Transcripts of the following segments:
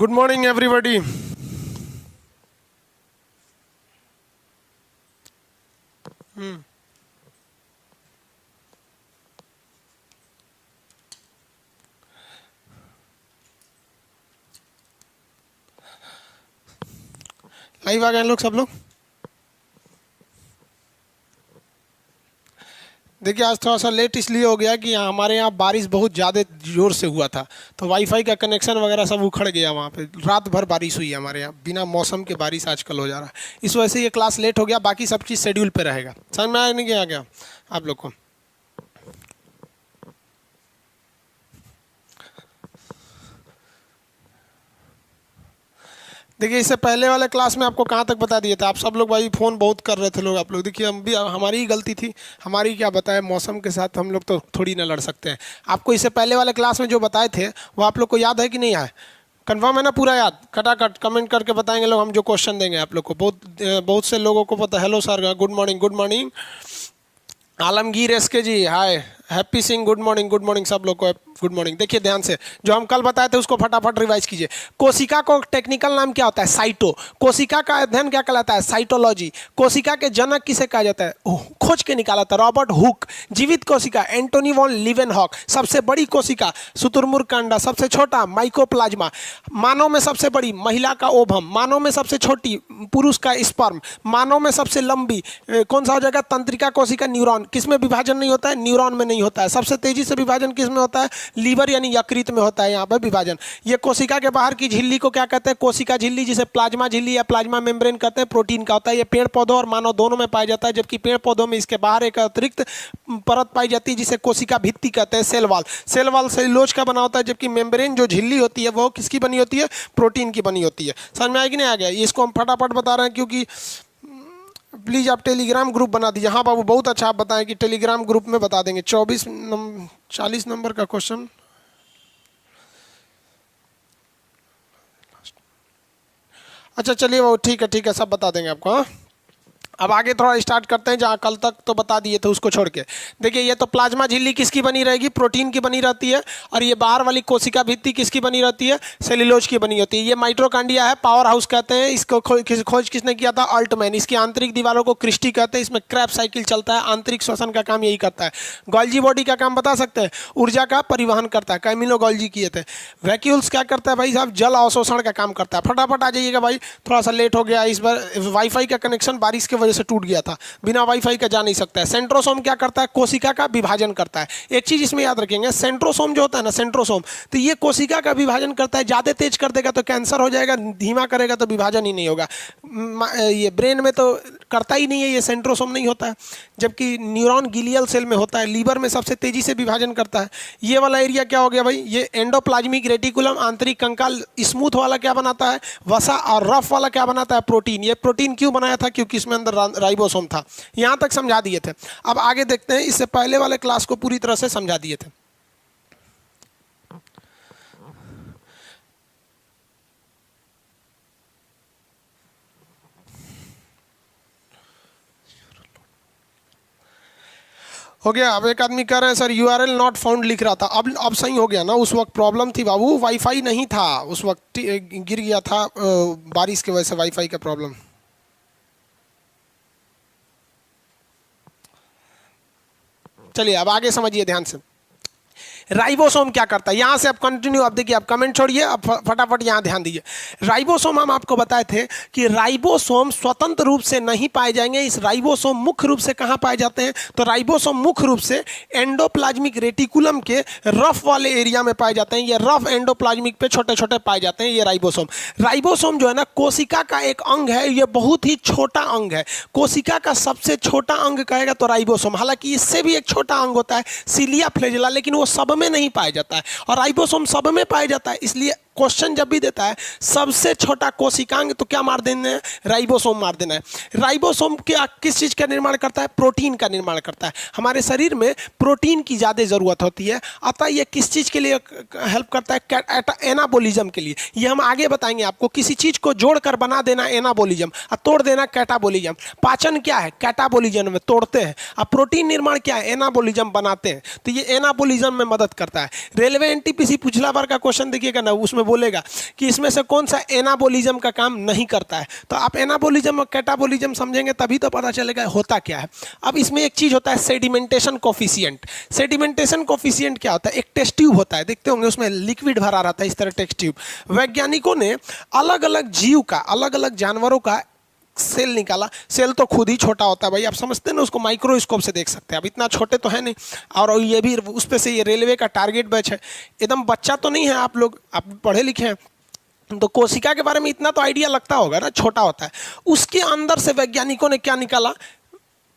Good morning, everybody. Live आ गए लोग, सब लोग। देखिए, आज थोड़ा सा लेट इसलिए हो गया कि हमारे यहाँ बारिश बहुत ज़्यादा ज़ोर से हुआ था, तो वाईफाई का कनेक्शन वगैरह सब उखड़ गया। वहाँ पे रात भर बारिश हुई है हमारे यहाँ, बिना मौसम के बारिश आजकल हो जा रहा है। इस वजह से ये क्लास लेट हो गया। बाकी सब चीज़ शेड्यूल पे रहेगा। समझ में आया नहीं कि आ गया आप लोग को? देखिए, इससे पहले वाले क्लास में आपको कहाँ तक बता दिया था। आप सब लोग भाई फ़ोन बहुत कर रहे थे लोग, आप लोग। देखिए, हम भी, हमारी ही गलती थी। हमारी क्या बताए, मौसम के साथ हम लोग तो थोड़ी ना लड़ सकते हैं। आपको इससे पहले वाले क्लास में जो बताए थे वो आप लोग को याद है कि नहीं है? कन्फर्म है ना? पूरा याद? कटाकट कमेंट करके बताएंगे लोग, हम जो क्वेश्चन देंगे आप लोग को। बहुत से लोगों को पता। Hello sir, good morning. Good morning Alamgir SK ji, hi. Happy Singh, good morning. Good morning सब लोग को, गुड मॉर्निंग। देखिए ध्यान से, जो हम कल बताए थे उसको फटाफट रिवाइज कीजिए। कोशिका को टेक्निकल नाम क्या होता है? साइटो। कोशिका का अध्ययन क्या कहलाता है? साइटोलॉजी। कोशिका के जनक किसे कहा जाता है? खोज के निकाला था रॉबर्ट हुक। जीवित कोशिका एंटोनी वॉन लीवेनहॉक। सबसे बड़ी कोशिका शुतुरमुर्ग का अंडा। सबसे छोटा माइकोप्लाज्मा। मानव में सबसे बड़ी महिला का ओवम। मानव में सबसे छोटी पुरुष का स्पर्म। मानव में सबसे लंबी कौन सा हो जाएगा? तंत्रिका कोशिका, न्यूरॉन। किसमें विभाजन नहीं होता है? न्यूरॉन में नहीं होता है। सबसे तेजी से विभाजन किस में होता है? लीवर यानी यकृत में होता है यहाँ पर विभाजन। ये कोशिका के बाहर की झिल्ली को क्या कहते हैं? कोशिका झिल्ली, जिसे प्लाज्मा झिल्ली या प्लाज्मा मेम्ब्रेन कहते हैं। प्रोटीन का होता है। ये पेड़ पौधों और मानव दोनों में पाया जाता है, जबकि पेड़ पौधों में इसके बाहर एक अतिरिक्त परत पाई जाती है जिसे कोशिका भित्ति कहते हैं, cell wall. Cell wall cellulose का बना होता है, जबकि मेम्ब्रेन जो झिल्ली होती है वो किसकी बनी होती है? प्रोटीन की बनी होती है। समझ में आया कि नहीं आ गया? इसको हम फटाफट बता रहे हैं क्योंकि प्लीज़ आप टेलीग्राम ग्रुप बना दीजिए। हाँ बाबू, बहुत अच्छा आप बताएं कि टेलीग्राम ग्रुप में बता देंगे। 40 नंबर का क्वेश्चन। अच्छा चलिए वो ठीक है, सब बता देंगे आपको। हाँ, अब आगे थोड़ा स्टार्ट करते हैं। जहाँ कल तक तो बता दिए थे उसको छोड़ के। देखिए, ये तो प्लाज्मा झिल्ली किसकी बनी रहेगी? प्रोटीन की बनी रहती है। और ये बाहर वाली कोशिका भित्ति किसकी बनी रहती है? सेल्यूलोज की बनी होती है। ये माइटोकॉन्ड्रिया है, पावर हाउस कहते हैं इसको। खोज किसने किया था? अल्टमैन। इसकी आंतरिक दीवारों को क्रिस्टी कहते हैं। इसमें क्रैप साइकिल चलता है। आंतरिक श्वसन का काम यही करता है। गोल्जी बॉडी का काम बता सकते हैं? ऊर्जा का परिवहन करता है। कैमिलो गोल्जी किए थे। वैक्यूल्स क्या करता है भाई साहब? जल अवशोषण का काम करता है। फटाफट आ जाइएगा भाई, थोड़ा सा लेट हो गया इस बार। वाईफाई का कनेक्शन बारिश की वजह से टूट गया था, बिना वाईफाई का जा नहीं सकता है। सेंट्रोसोम क्या करता है? कोशिका का विभाजन करता है। एक चीज इसमें याद रखेंगे, सेंट्रोसोम जो होता है ना, सेंट्रोसोम, तो ये कोशिका का विभाजन करता है। ज्यादा तेज कर देगा तो कैंसर हो जाएगा, धीमा करेगा तो विभाजन ही नहीं होगा। ये ब्रेन में तो करता ही नहीं है, ये सेंट्रोसोम नहीं होता है। जबकि न्यूरॉन गिलियल सेल में होता है। लीवर में सबसे तेजी से विभाजन करता है। ये वाला एरिया क्या हो गया भाई? ये एंडोप्लाज्मिक रेटिकुलम। आंतरिक कंकाल स्मूथ वाला क्या बनाता है? वसा। और रफ वाला क्या बनाता है? प्रोटीन। ये प्रोटीन क्यों बनाया था? क्योंकि इसमें अंदर राइबोसोम था। यहां तक समझा दिए थे। अब आगे देखते हैं। इससे पहले वाले क्लास को पूरी तरह से समझा दिए थे। हो गया? अब एक आदमी कह रहे हैं सर यूआरएल नॉट फाउंड लिख रहा था। अब सही हो गया ना? उस वक्त प्रॉब्लम थी बाबू, वाईफाई नहीं था उस वक्त, गिर गया था बारिश की वजह से वाईफाई का प्रॉब्लम। चलिए अब आगे समझिए ध्यान से। राइबोसोम क्या करता है? यहां से आप कंटिन्यू, अब देखिए, आप कमेंट छोड़िए, अब फटाफट यहां ध्यान दीजिए। राइबोसोम हम आपको बताए थे कि राइबोसोम स्वतंत्र रूप से नहीं पाए जाएंगे। इस राइबोसोम मुख्य रूप से कहां पाए जाते हैं? तो राइबोसोम मुख्य रूप से एंडोप्लाज्मिक रेटिकुलम के रफ वाले एरिया में पाए जाते हैं। ये रफ एंडोप्लाज्मिक पे छोटे छोटे पाए जाते हैं ये राइबोसोम। राइबोसोम जो है ना, कोशिका का एक अंग है। ये बहुत ही छोटा अंग है। कोशिका का सबसे छोटा अंग कहेगा तो राइबोसोम। हालांकि इससे भी एक छोटा अंग होता है, सीलिया फ्लैजेला, लेकिन वो सब में नहीं पाया जाता है। और राइबोसोम सब में पाया जाता है। इसलिए क्वेश्चन जब भी देता है सबसे छोटा कोशिकांग, तो क्या मार देना है? राइबोसोम मार देना है। राइबोसोम क्या किस चीज का निर्माण करता है? प्रोटीन का निर्माण करता है। हमारे शरीर में प्रोटीन की ज्यादा जरूरत होती है, अतः ये किस चीज के लिए हेल्प करता है? एनाबोलिज्म के लिए। ये हम आगे बताएंगे आपको। किसी चीज को जोड़कर बना देना एनाबोलिज्म, और तोड़ देना कैटाबोलिज्म। पाचन क्या है? कैटाबोलिज्म में तोड़ते हैं। अब प्रोटीन निर्माण क्या है? एनाबोलिज्म बनाते हैं। तो ये एनाबोलिज्म में मदद करता है। रेलवे एनटीपीसी पिछला बार का क्वेश्चन देखिएगा ना, उसमें में बोलेगा कि इसमें से कौन सा एनाबोलिज्म का काम नहीं करता है। तो आप एनाबोलिज्म और कैटाबोलिज्म समझेंगे तभी तो पता चलेगा होता क्या है। अब इसमें एक चीज़ होता है सेडिमेंटेशन कोफिशिएंट। सेडिमेंटेशन कोफिशिएंट क्या होता है? एक टेस्ट ट्यूब होता है, देखते होंगे उसमें लिक्विड भरा रहता है, इस तरह टेस्ट ट्यूब। वैज्ञानिकों ने अलग अलग जीव का, अलग अलग जानवरों का सेल निकाला। सेल तो खुद ही छोटा होता है भाई, आप समझते हैं ना, उसको माइक्रोस्कोप से देख सकते हैं। अब इतना छोटे तो है नहीं, और ये भी उस पे से ये रेलवे का टारगेट बैच है, एकदम बच्चा तो नहीं है। आप लोग आप पढ़े लिखे हैं तो कोशिका के बारे में इतना तो आइडिया लगता होगा ना, छोटा होता है। उसके अंदर से वैज्ञानिकों ने क्या निकाला?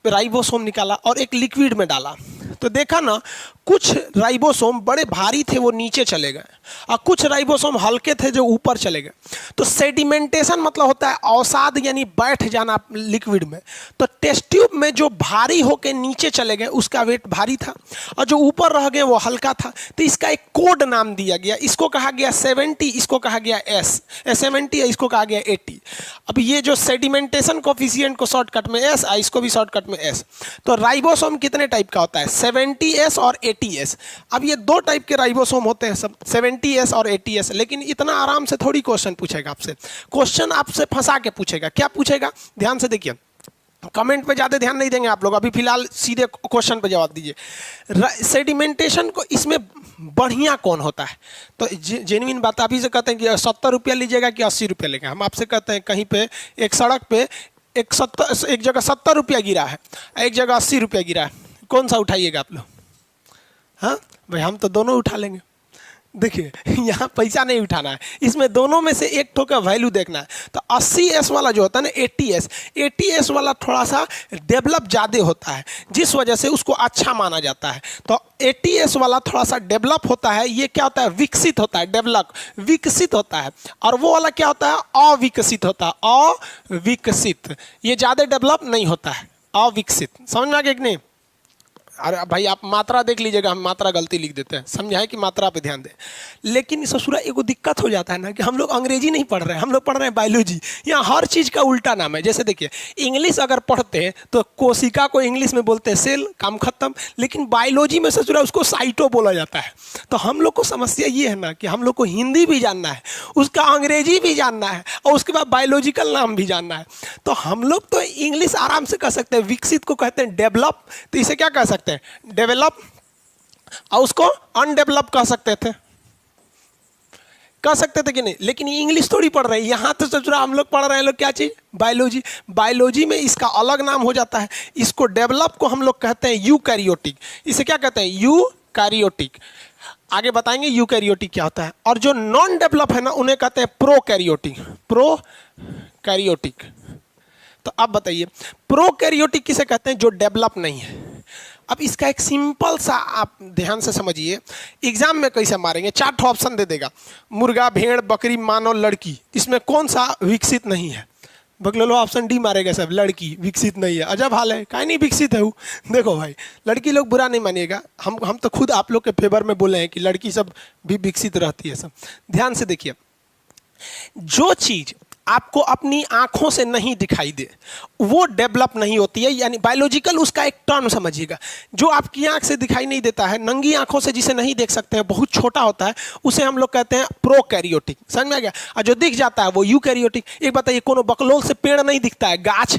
राइबोसोम निकाला और एक लिक्विड में डाला। तो देखा ना, कुछ राइबोसोम बड़े भारी थे, वो नीचे चले गए, और कुछ राइबोसोम हल्के थे जो ऊपर चले गए। तो सेडिमेंटेशन मतलब होता है अवसाद, यानी बैठ जाना लिक्विड में। तो टेस्ट ट्यूब में जो भारी होके नीचे चले गए उसका वेट भारी था, और जो ऊपर रह गए वो हल्का था। तो इसका एक कोड नाम दिया गया, इसको कहा गया 70, इसको कहा गया एस 70, इसको कहा गया 80। अब ये जो सेडिमेंटेशन कोफिशिएंट को शॉर्टकट में एस, इसको भी शॉर्टकट में एस। तो राइबोसोम कितने टाइप का होता है? 70S और 80S। अब ये दो टाइप के राइबोसोम होते हैं सब, 70S और 80S। लेकिन इतना आराम से थोड़ी क्वेश्चन पूछेगा आपसे, क्वेश्चन आपसे फंसा के पूछेगा। क्या पूछेगा? ध्यान से देखिए, कमेंट पे ज़्यादा ध्यान नहीं देंगे आप लोग, अभी फिलहाल सीधे क्वेश्चन पे जवाब दीजिए। सेडिमेंटेशन को इसमें बढ़िया कौन होता है? तो जेन्युइन बात, आप ही से कहते हैं कि 70 रुपया लीजिएगा कि 80 रुपया लेगा। हम आपसे कहते हैं कहीं पे एक सड़क पे एक जगह 70 रुपया गिरा है, एक जगह 80 रुपया गिरा है, कौन सा उठाइएगा आप लोग? हाँ भाई, हम तो दोनों उठा लेंगे। देखिए, यहाँ पैसा नहीं उठाना है, इसमें दोनों में से एक ठो का वैल्यू देखना है। तो 80S वाला जो होता है ना, 80S वाला थोड़ा सा डेवलप ज़्यादा होता है, जिस वजह से उसको अच्छा माना जाता है। तो 80S वाला थोड़ा सा डेवलप होता है। ये क्या होता है? विकसित होता है, डेवलप विकसित होता है। और वो वाला क्या होता है? अविकसित होता है, अविकसित। ये ज़्यादा डेवलप नहीं होता है, अविकसित। समझ में आ गया कि नहीं? अरे भाई, आप मात्रा देख लीजिएगा, हम मात्रा गलती लिख देते हैं, समझा है कि मात्रा पे ध्यान दें। लेकिन ससुरा एगो दिक्कत हो जाता है ना कि हम लोग अंग्रेजी नहीं पढ़ रहे हैं, हम लोग पढ़ रहे हैं बायोलॉजी। यहाँ हर चीज़ का उल्टा नाम है। जैसे देखिए, इंग्लिश अगर पढ़ते हैं तो कोशिका को इंग्लिश में बोलते हैं सेल, काम खत्म। लेकिन बायोलॉजी में ससुरा उसको साइटो बोला जाता है। तो हम लोग को समस्या ये है ना कि हम लोग को हिंदी भी जानना है, उसका अंग्रेजी भी जानना है, और उसके बाद बायोलॉजिकल नाम भी जानना है। तो हम लोग तो इंग्लिश आराम से कह सकते हैं, विकसित को कहते हैं डेवलप, तो इसे क्या कह सकते हैं? डेवलप। और उसको अनडेवलप कह सकते थे, कह सकते थे कि नहीं? लेकिन ये इंग्लिश थोड़ी पढ़ रहे हैं, यहाँ तो सचुरा हम लोग पढ़ रहे हैं लोग क्या चीज? बायोलॉजी। बायोलॉजी में इसका अलग नाम हो जाता है। इसको डेवलप को हम लोग कहते हैं यूकैरियोटिक। इसे क्या कहते हैं? यूकैरियोटिक। आगे बताएंगे यूकैरियोटिक क्या होता है। और जो नॉन डेवलप है ना, उन्हें कहते हैं प्रोकैरियोटिक। प्रोकैरियोटिक। तो अब बताइए, प्रोकैरियोटिक किसे कहते हैं? जो डेवलप नहीं है। अब इसका एक सिंपल सा आप ध्यान से समझिए, एग्जाम में कैसे मारेंगे। 4 ऑप्शन दे देगा, मुर्गा, भेड़, बकरी, मानव, लड़की। इसमें कौन सा विकसित नहीं है? बगलो ऑप्शन डी मारेगा सब, लड़की विकसित नहीं है। अजब हाल है, काहे नहीं विकसित है वो? देखो भाई, लड़की लोग बुरा नहीं मानिएगा, हम तो खुद आप लोग के फेवर में बोले हैं कि लड़की सब भी विकसित रहती है सब। ध्यान से देखिए, जो चीज आपको अपनी आंखों से नहीं दिखाई दे वो डेवलप नहीं होती है। यानी बायोलॉजिकल, उसका एक टर्म समझिएगा। जो आपकी आंख से दिखाई नहीं देता है, नंगी आंखों से जिसे नहीं देख सकते हैं, बहुत छोटा होता है, उसे हम लोग कहते हैं प्रोकैरियोटिक। समझ में आ गया? और जो दिख जाता है वो यूकैरियोटिक। एक बताइए, कोनो बकलोल से पेड़ नहीं दिखता है, गाछ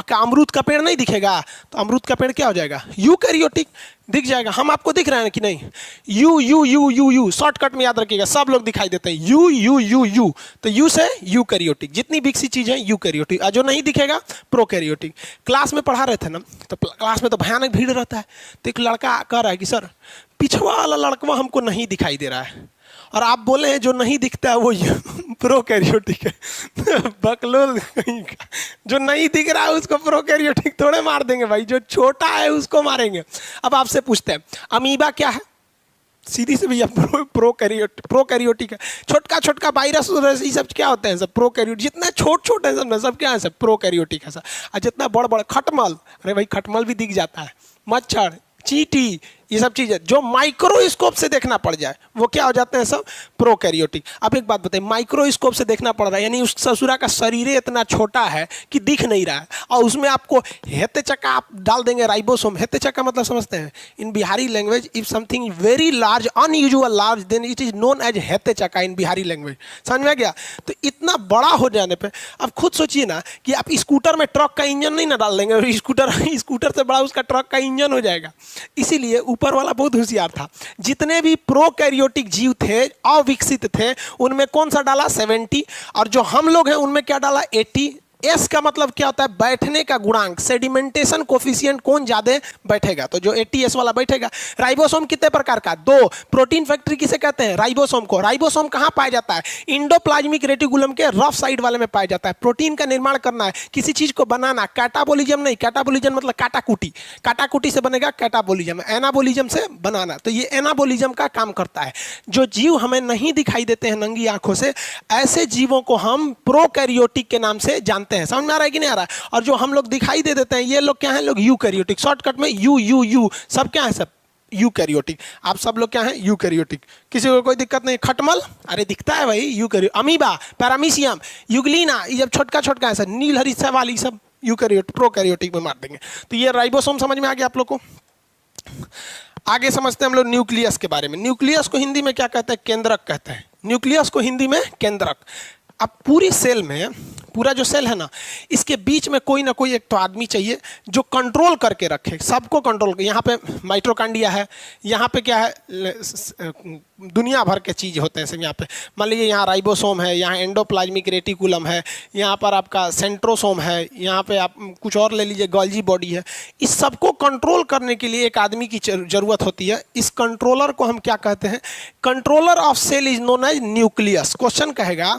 का अमरूद का पेड़ नहीं दिखेगा, तो अमरूद का पेड़ क्या हो जाएगा? यूकैरियोटिक दिख जाएगा। हम आपको दिख रहे हैं कि नहीं? You you you you you, shortcut में याद रखिएगा, सब लोग दिखाई देते हैं यू यू यू यू। तो यू से यूकैरियोटिक, जितनी विकसित चीज है यूकैरियोटिक, और जो नहीं दिखेगा प्रोकैरियोटिक। क्लास में पढ़ा रहे थे ना, तो क्लास में तो भयानक भीड़ रहता है। तो एक लड़का कह रहा है कि सर, पिछवा वाला लड़का हमको नहीं दिखाई दे रहा है, और आप बोले हैं जो नहीं दिखता है वो प्रोकैरियोटिक है। बकलोल कहीं का, जो नहीं दिख रहा है उसको प्रोकैरियोटिक थोड़े मार देंगे भाई, जो छोटा है उसको मारेंगे। अब आपसे पूछते हैं, अमीबा क्या है? सीधी से भैया प्रोकैरियोटिक है। छोटका छोटका वायरस ये सब क्या होते हैं? सब प्रोकैरियोटिक। जितना छोट छोट है सब ना, सब क्या है? सब प्रोकैरियोटिक है सब। और जितना बड़ बड़ खटमल, अरे भाई खटमल भी दिख जाता है, मच्छर, चींटी, ये सब चीजें जो माइक्रोस्कोप से देखना पड़ जाए वो क्या हो जाते हैं, सब प्रोकैरियोटिक। अब एक बात बताइए, माइक्रोस्कोप से देखना पड़ रहा है यानी उस ससुरा का शरीर इतना छोटा है कि दिख नहीं रहा है, और उसमें आपको हेते चक्का आप डाल देंगे राइबोसोम। हेते चक्का मतलब समझते हैं in Bihari language, if something very large unusual large then it is known as hete chakka in Bihari language. समझ में आ गया? तो इतना बड़ा हो जाने पे अब खुद सोचिए ना कि आप स्कूटर में ट्रक का इंजन नहीं ना डाल देंगे, स्कूटर से बड़ा उसका ट्रक का इंजन हो जाएगा। इसीलिए ऊपर वाला बहुत होशियार था। जितने भी प्रोकैरियोटिक जीव थे, अविकसित थे, उनमें कौन सा डाला 70, और जो हम लोग हैं उनमें क्या डाला 80। एस का मतलब क्या होता है, बैठने का गुणांक, सेडिमेंटेशन कोफिशिएंट कौन ज्यादा बैठेगा, तो जो 80S वाला बैठेगा। राइबोसोम कितने प्रकार का, 2। प्रोटीन फैक्ट्री किसे कहते हैं, राइबोसोम को। राइबोसोम कहां पाया जाता है, इंडोप्लाज्मिक रेटिकुलम के रफ साइड वाले में पाया जाता है। प्रोटीन का निर्माण करना है, किसी चीज को बनाना, कैटाबोलिज्म नहीं, कैटाबोलिज्म मतलब काटाकुटी, काटाकुटी से बनेगा कैटाबोलिज्म, एनाबोलिज्म से बनाना, तो ये एनाबोलिज्म का काम करता है। जो जीव हमें नहीं दिखाई देते हैं नंगी आंखों से, ऐसे जीवों को हम प्रोकैरियोटिक के नाम से जानते हैं। समझ में आ रहा है कि नहीं आ रहा है? और जो हम लोग दिखाई दे देते हैं ये लोग क्या हैं, लोग यूकैरियोटिक, शॉर्टकट में यू यू यू, सब क्या है, सब यूकैरियोटिक। आप सब लोग क्या हैं, यूकैरियोटिक। किसी को कोई दिक्कत नहीं। खटमल, अरे दिखता है भाई यूकैरियोटिक। अमीबा, पैरामीशियम, युगलीना, ये जब छोटका छोटका है सर, नीलहरी सवाल, ये सब यूकैरियोटिक, प्रोकैरियोटिक में मार देंगे। तो ये राइबोसोम समझ में आ गया आप लोग को। आगे समझते हैं हम लोग न्यूक्लियस के बारे में। न्यूक्लियस को हिंदी में क्या कहते हैं, केंद्रक कहते हैं। न्यूक्लियस को हिंदी में केंद्रक। अब पूरी सेल में, पूरा जो सेल है ना, इसके बीच में कोई ना कोई एक तो आदमी चाहिए जो कंट्रोल करके रखे, सबको कंट्रोल करे। यहाँ पे माइटोकॉन्ड्रिया है, यहाँ पे क्या है, दुनिया भर के चीज़ होते हैं सब। यहाँ पे मान लीजिए यहाँ राइबोसोम है, यहाँ एंडोप्लाज्मिक रेटिकुलम है, यहाँ पर आपका सेंट्रोसोम है, यहाँ पे आप कुछ और ले लीजिए, गोल्जी बॉडी है। इस सबको कंट्रोल करने के लिए एक आदमी की जरूरत होती है। इस कंट्रोलर को हम क्या कहते हैं, controller of cell is known as nucleus. Question कहेगा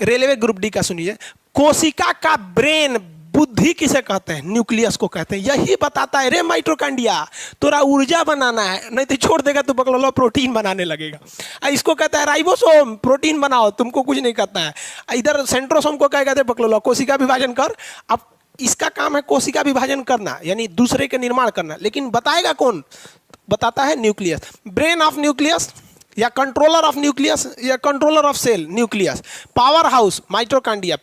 रेलवे ग्रुप डी का, सुनिए, कोशिका का ब्रेन, बुद्धि किसे कहते हैं, न्यूक्लियस को कहते हैं। यही बताता है, रे माइटोकॉन्ड्रिया तोरा ऊर्जा बनाना है, नहीं तो छोड़ देगा तो बकलोला प्रोटीन बनाने लगेगा। इसको कहता है राइबोसोम, प्रोटीन बनाओ, तुमको कुछ नहीं कहता है। इधर सेंट्रोसोम को क्या कहते हैं, बकलोला कोशिका विभाजन कर। अब इसका काम है कोशिका विभाजन करना, यानी दूसरे के निर्माण करना, लेकिन बताएगा कौन, बताता है न्यूक्लियस। ब्रेन ऑफ न्यूक्लियस या कंट्रोलर ऑफ न्यूक्लियस या controller of cell nucleus. Power house mitochondria,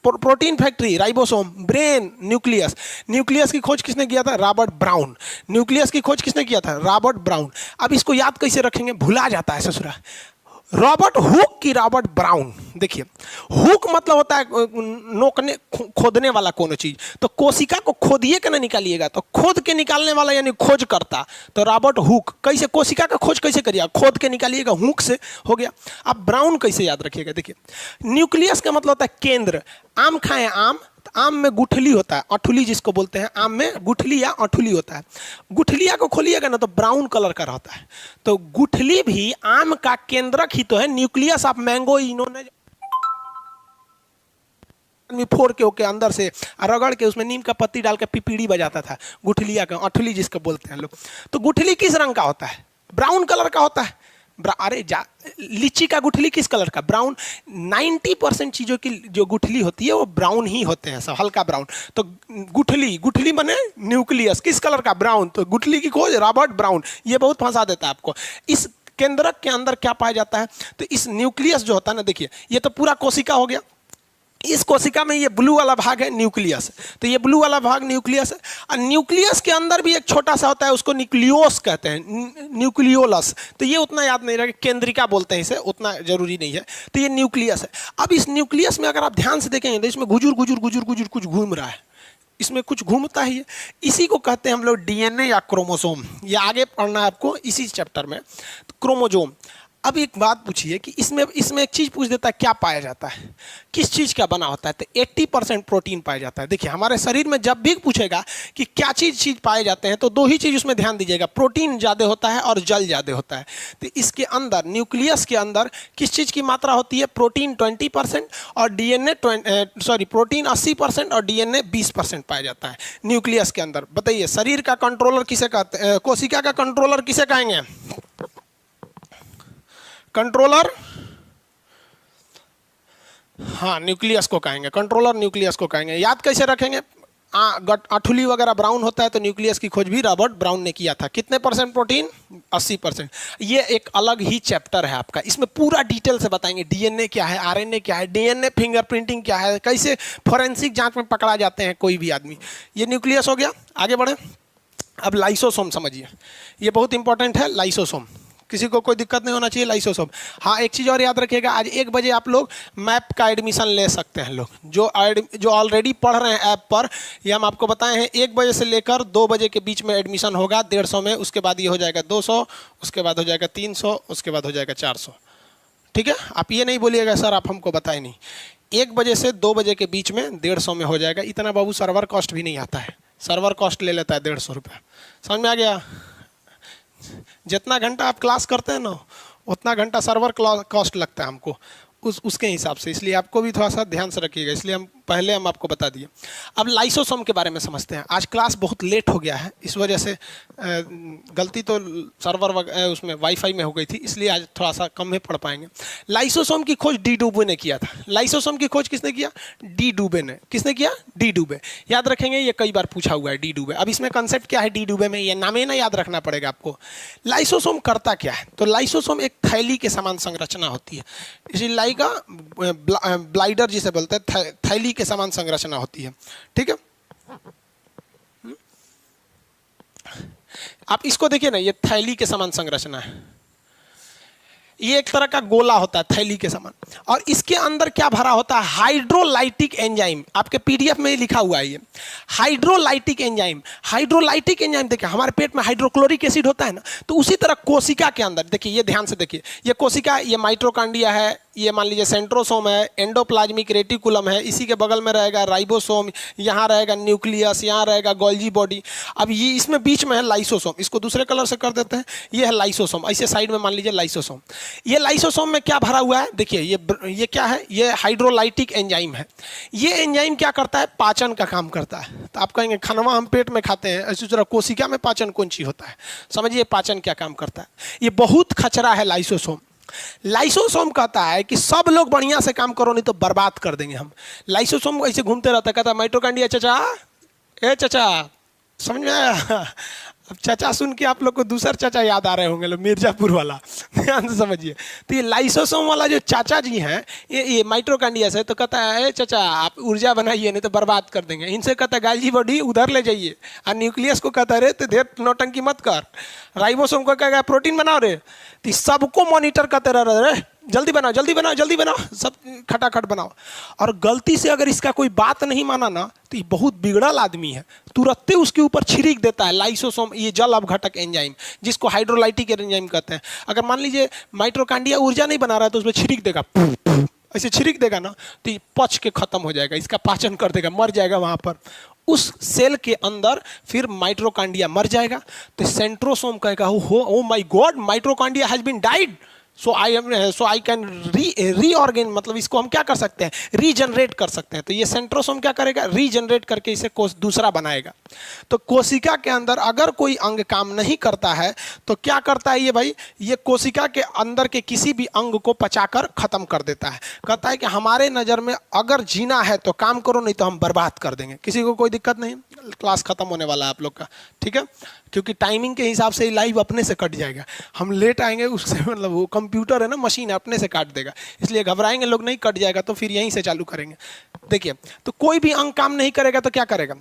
protein factory ribosome, brain nucleus. Nucleus की खोज किसने किया था, रॉबर्ट ब्राउन। न्यूक्लियस की खोज किसने किया था, रॉबर्ट ब्राउन। अब इसको याद कैसे रखेंगे, भुला जाता है ससुरा। रॉबर्ट हुक की रॉबर्ट ब्राउन। देखिए, हुक मतलब होता है नोकने, खोदने वाला कोनो चीज। तो कोशिका को खोदिए के ना निकालिएगा, तो खोद के निकालने वाला यानी खोज करता, तो रॉबर्ट हुक। कैसे कोशिका का खोज कैसे करिएगा, खोद के निकालिएगा, हुक से हो गया। अब ब्राउन कैसे याद रखिएगा, देखिए, न्यूक्लियस का मतलब होता है केंद्र। आम खाएं, आम, आम में गुठली होता है, अठुली जिसको बोलते हैं, आम में गुठली या अठुली होता है। गुठलिया को खोलिएगा ना तो ब्राउन कलर का रहता है। तो गुठली भी आम का केंद्रक ही तो है। न्यूक्लियस ऑफ मैंगो इन्होंने फोड़ के ओके अंदर से रगड़ के उसमें नीम का पत्ती डाल के पिपीड़ी बजाता था, गुठलिया का, अठुली जिसको बोलते हैं लोग। तो गुठली किस रंग का होता है, ब्राउन कलर का होता है। अरे लीची का गुठली किस कलर का, ब्राउन। 90% चीज़ों की जो गुठली होती है वो ब्राउन ही होते हैं, सब हल्का ब्राउन। तो गुठली, गुठली बने न्यूक्लियस किस कलर का, ब्राउन। तो गुठली की खोज रॉबर्ट ब्राउन। ये बहुत फंसा देता है आपको। इस केंद्रक के अंदर क्या पाया जाता है, तो इस न्यूक्लियस जो होता है ना, देखिए ये तो पूरा कोशिका हो गया। इस कोशिका में ये ब्लू वाला भाग है न्यूक्लियस, तो ये ब्लू वाला भाग न्यूक्लियस है। और न्यूक्लियस के अंदर भी एक छोटा सा होता है, उसको न्यूक्लियोस कहते हैं, न्यूक्लियोलस। तो ये उतना याद नहीं रहेगा, केंद्रिका बोलते हैं इसे, उतना जरूरी नहीं है। तो ये न्यूक्लियस है। अब इस न्यूक्लियस में अगर आप ध्यान से देखेंगे तो इसमें गुजुर गुजुर गुजुर गुजुर कुछ घूम रहा है, इसमें कुछ घूमता ही है। इसी को कहते हैं हम लोग डीएनए या क्रोमोसोम। ये आगे पढ़ना है आपको इसी चैप्टर में, तो क्रोमोसोम। अब एक बात पूछिए कि इसमें एक चीज़ पूछ देता है, क्या पाया जाता है, किस चीज़ का बना होता है, तो 80% प्रोटीन पाया जाता है। देखिए, हमारे शरीर में जब भी पूछेगा कि क्या चीज़ पाए जाते हैं, तो दो ही चीज़ उसमें ध्यान दीजिएगा, प्रोटीन ज़्यादा होता है और जल ज़्यादा होता है। तो इसके अंदर, न्यूक्लियस के अंदर किस चीज़ की मात्रा होती है, प्रोटीन 20% और डीएनए प्रोटीन 80% और डीएनए 20% पाया जाता है न्यूक्लियस के अंदर। बताइए, शरीर का कंट्रोलर किसे कहते हैं, कोशिका का कंट्रोलर किसे कहेंगे, कंट्रोलर, हाँ न्यूक्लियस को कहेंगे, कंट्रोलर न्यूक्लियस को कहेंगे। याद कैसे रखेंगे, आठुली वगैरह ब्राउन होता है तो न्यूक्लियस की खोज भी रॉबर्ट ब्राउन ने किया था। कितने परसेंट प्रोटीन? 80%। ये एक अलग ही चैप्टर है आपका, इसमें पूरा डिटेल से बताएंगे डीएनए क्या है, आरएनए क्या है, डीएनए फिंगरप्रिंटिंग क्या है, कैसे फोरेंसिक जांच में पकड़ा जाते हैं कोई भी आदमी। ये न्यूक्लियस हो गया। आगे बढ़े, अब लाइसोसोम समझिए, ये बहुत इंपॉर्टेंट है लाइसोसोम। किसी को कोई दिक्कत नहीं होना चाहिए लाइसोसोम। हाँ, एक चीज़ और याद रखिएगा, आज 1 बजे आप लोग मैप का एडमिशन ले सकते हैं। लोग जो ऑलरेडी पढ़ रहे हैं ऐप पर, ये हम आपको बताए हैं 1 बजे से लेकर 2 बजे के बीच में एडमिशन होगा 150 में, उसके बाद ये हो जाएगा 200, उसके बाद हो जाएगा 300, उसके बाद हो जाएगा 400। ठीक है, आप ये नहीं बोलिएगा सर आप हमको बताए नहीं। 1 बजे से 2 बजे के बीच में 150 में हो जाएगा। इतना बाबू सर्वर कॉस्ट भी नहीं आता है, सर्वर कॉस्ट ले लेता है 150 रुपये। समझ में आ गया? जितना घंटा आप क्लास करते हैं ना, उतना घंटा सर्वर कॉस्ट लगता है हमको, उसके हिसाब से। इसलिए आपको भी थोड़ा सा ध्यान से रखिएगा, इसलिए हम आपको बता दिए। अब लाइसोसोम के बारे में समझते हैं। आज क्लास बहुत लेट हो गया है, इस वजह से गलती तो सर्वर उसमें वाईफाई में हो गई थी, इसलिए आज थोड़ा सा कम ही पढ़ पाएंगे। लाइसोसोम की खोज डी डूबे ने किया था। लाइसोसोम की खोज किसने किया? डी डूबे ने। किसने किया? डी डूबे। याद रखेंगे, ये कई बार पूछा हुआ है डी डूबे। अब इसमें कंसेप्ट क्या है डी डूबे में, ये नाम ही ना याद रखना पड़ेगा आपको। लाइसोसोम करता क्या है? तो लाइसोसोम एक थैली के समान संरचना होती है, इसी लाई का ब्लाइडर जिसे बोलते हैं, थैली के समान संरचना होती है। ठीक है, आप इसको देखिए ना, ये थैली के समान संरचना है। ये एक तरह का गोला होता है थैली के समान, और इसके अंदर क्या भरा होता है? Hydrolytic enzyme. आपके पीडीएफ में लिखा हुआ है ये हाइड्रोलाइटिक एंजाइम। हाइड्रोलाइटिक एंजाइम देखिए, हमारे पेट में हाइड्रोक्लोरिक एसिड होता है ना, तो उसी तरह कोशिका के अंदर देखिए, ये ध्यान से देखिए, ये कोशिका, ये माइटोकॉन्ड्रिया है, ये मान लीजिए सेंट्रोसोम है, एंडोप्लाज्मिक रेटिकुलम है, इसी के बगल में रहेगा राइबोसोम, यहाँ रहेगा न्यूक्लियस, यहाँ रहेगा गोल्जी बॉडी। अब ये इसमें बीच में है लाइसोसोम, इसको दूसरे कलर से कर देते हैं, ये है लाइसोसोम। ऐसे साइड में मान लीजिए लाइसोसोम। ये लाइसोसोम में क्या भरा हुआ है? देखिए, ये क्या है? ये हाइड्रोलाइटिक एंजाइम है। ये एंजाइम क्या करता है? पाचन का काम करता है। तो आप कहेंगे खानवा हम पेट में खाते हैं, इसी तरह कोशिका में पाचन कौन सी होता है? समझिए पाचन क्या काम करता है। ये बहुत खचरा है लाइसोसोम। लाइसोसोम कहता है कि सब लोग बढ़िया से काम करो, नहीं तो बर्बाद कर देंगे हम। लाइसोसोम ऐसे घूमते रहता है, कहता है माइटोकॉन्ड्रिया चाचा, ए चाचा, समझ में आया? अब चाचा सुन के आप लोग को दूसरा चाचा याद आ रहे होंगे, लो मिर्जापुर वाला, ध्यान से समझिए। तो ये लाइसोसोम वाला जो चाचा जी हैं, ये माइटोकॉन्ड्रिया से, तो कहता है चाचा आप ऊर्जा बनाइए, नहीं तो बर्बाद कर देंगे। इनसे कहता है गाजी बॉडी उधर ले जाइए, और न्यूक्लियस को कहता है रे तो देर नौटंकी मत कर। राइबोसोम को कहेगा प्रोटीन बनाओ रे, तो सबको मॉनिटर करते रह रहे, जल्दी बनाओ जल्दी बनाओ जल्दी बनाओ, सब खटाखट बनाओ। और गलती से अगर इसका कोई बात नहीं माना ना, तो ये बहुत बिगड़ल आदमी है, तुरंत उसके ऊपर छिड़क देता है लाइसोसोम, ये जल अपघटक एंजाइम, जिसको हाइड्रोलाइटिक एंजाइम कहते हैं। अगर मान लीजिए माइटोकॉन्ड्रिया ऊर्जा नहीं बना रहा है, तो उसमें छिड़क देगा, ऐसे छिड़क देगा ना, तो ये पच के खत्म हो जाएगा, इसका पाचन कर देगा, मर जाएगा वहां पर उस सेल के अंदर। फिर माइटोकॉन्ड्रिया मर जाएगा, तो सेंट्रोसोम कहेगा oh my God, mitochondria has been died, so I can reorganise, मतलब इसको हम क्या कर सकते हैं? रीजनरेट कर सकते हैं। तो ये सेंट्रोसोम क्या करेगा? रीजनरेट करके इसे दूसरा बनाएगा। तो कोशिका के अंदर अगर कोई अंग काम नहीं करता है, तो क्या करता है ये भाई? ये कोशिका के अंदर के किसी भी अंग को पचाकर खत्म कर देता है। कहता है कि हमारे नज़र में अगर जीना है तो काम करो, नहीं तो हम बर्बाद कर देंगे। किसी को कोई दिक्कत नहीं? क्लास खत्म होने वाला है आप लोग का, ठीक है? क्योंकि टाइमिंग के हिसाब से लाइव अपने से कट जाएगा, हम लेट आएंगे उससे, मतलब वो कंप्यूटर है ना, मशीन है, अपने से काट देगा, इसलिए घबराएंगे लोग नहीं, कट जाएगा तो फिर यहीं से चालू करेंगे। देखिए, तो कोई भी अंग काम नहीं करेगा तो क्या करेगा?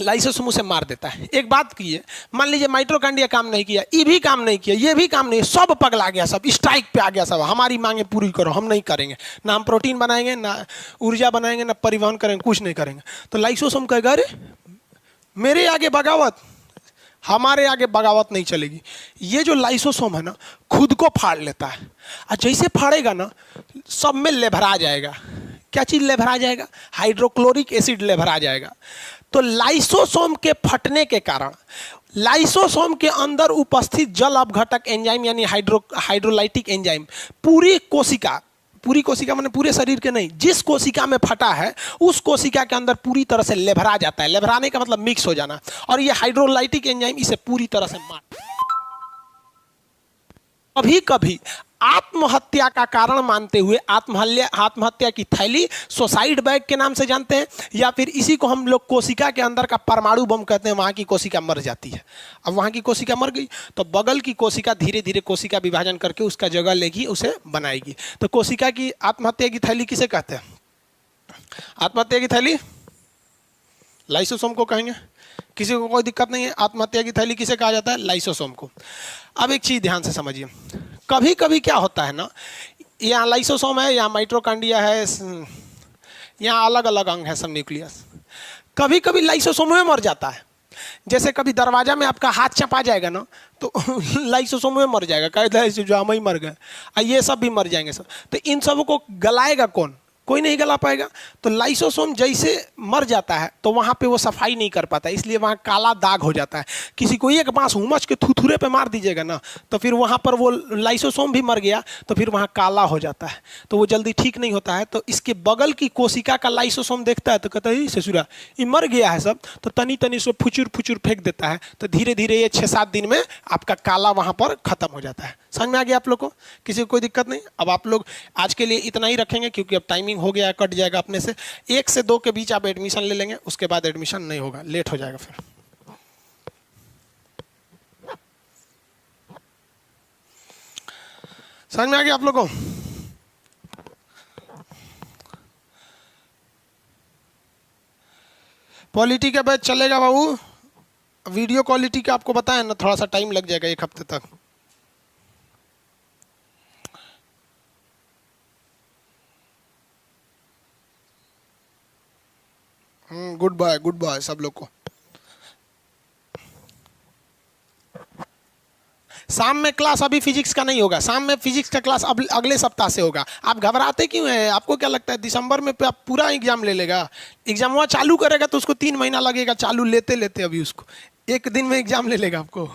लाइसोसोम उसे मार देता है। एक बात कीजिए, मान लीजिए माइटोकॉन्ड्रिया काम नहीं किया, ये भी काम नहीं किया, ये भी काम नहीं, सब पगला गया, सब स्ट्राइक पे आ गया, सब हमारी मांगे पूरी करो, हम नहीं करेंगे, ना हम प्रोटीन बनाएंगे, ना ऊर्जा बनाएंगे, ना परिवहन करेंगे, कुछ नहीं करेंगे। तो लाइसोसोम कहेगा अरे मेरे आगे बगावत, हमारे आगे बगावत नहीं चलेगी। ये जो लाइसोसोम है ना, खुद को फाड़ लेता है, और जैसे फाड़ेगा ना, सब में लेभरा जाएगा। क्या चीज़ लेभरा जाएगा? हाइड्रोक्लोरिक एसिड लेभरा जाएगा। तो लाइसोसोम के फटने के कारण लाइसोसोम के अंदर उपस्थित जल अपघटक एंजाइम यानी हाइड्रोलाइटिक एंजाइम पूरी कोशिका माने पूरे शरीर के नहीं, जिस कोशिका में फटा है उस कोशिका के अंदर पूरी तरह से लेभरा जाता है। लेभराने का मतलब मिक्स हो जाना, और ये हाइड्रोलाइटिक एंजाइम इसे पूरी तरह से मार। कभी कभी आत्महत्या का कारण मानते हुए आत्महत्या की थैली सुसाइड बैग के नाम से जानते हैं, या फिर इसी को हम लोग कोशिका के अंदर का परमाणु बम कहते हैं। वहाँ की कोशिका मर जाती है। अब वहाँ की कोशिका मर गई तो बगल की कोशिका धीरे धीरे कोशिका विभाजन करके उसका जगह लेगी, उसे बनाएगी। तो कोशिका की आत्महत्या की थैली किसे कहते हैं? आत्महत्या की थैली लाइसोसोम को कहेंगे। किसी को कोई दिक्कत नहीं है। आत्महत्या की थैली किसे कहा जाता है? लाइसोसोम को। अब एक चीज ध्यान से समझिए, कभी कभी क्या होता है ना, यहाँ लाइसोसोम है, यहाँ माइटोकॉन्ड्रिया है, यहाँ अलग अलग अंग है, सब न्यूक्लियस। कभी कभी लाइसोसोम में मर जाता है। जैसे कभी दरवाजा में आपका हाथ चपा जाएगा ना तो लाइसोसोम में मर जाएगा, कहे जो हम ही मर गए, ये सब भी मर जाएंगे सब। तो इन सब को गलाएगा कौन? कोई नहीं गला पाएगा। तो लाइसोसोम जैसे मर जाता है तो वहाँ पे वो सफाई नहीं कर पाता, इसलिए वहाँ काला दाग हो जाता है। किसी को एक बांस उमच के थुथुरे पे मार दीजिएगा ना तो फिर वहाँ पर वो लाइसोसोम भी मर गया तो फिर वहाँ काला हो जाता है, तो वो जल्दी ठीक नहीं होता है। तो इसके बगल की कोशिका का लाइसोसोम देखता है तो कहता है ससुरा ये मर गया है सब, तो तनी तनी से फुचुर फुचुर फेंक देता है। तो धीरे धीरे ये 6-7 दिन में आपका काला वहाँ पर खत्म हो जाता है। समझ में आ गया आप लोग को? किसी को कोई दिक्कत नहीं? अब आप लोग आज के लिए इतना ही रखेंगे क्योंकि अब टाइमिंग हो गया, कट जाएगा अपने से। 1 से 2 के बीच आप एडमिशन ले लेंगे, उसके बाद एडमिशन नहीं होगा, लेट हो जाएगा फिर। समझ में आ गया आप लोगों को? पॉलिटी का बैच चलेगा बाबू। वीडियो क्वालिटी का आपको बताया ना, थोड़ा सा टाइम लग जाएगा 1 हफ्ते तक। गुड बाय सब लोग को। शाम में क्लास अभी फिजिक्स का नहीं होगा, शाम में फिजिक्स का क्लास अब अगले सप्ताह से होगा। आप घबराते क्यों हैं? आपको क्या लगता है दिसंबर में आप पूरा एग्जाम ले लेगा? एग्जाम वहाँ चालू करेगा तो उसको 3 महीना लगेगा चालू लेते लेते, अभी उसको 1 दिन में एग्जाम ले लेगा आपको।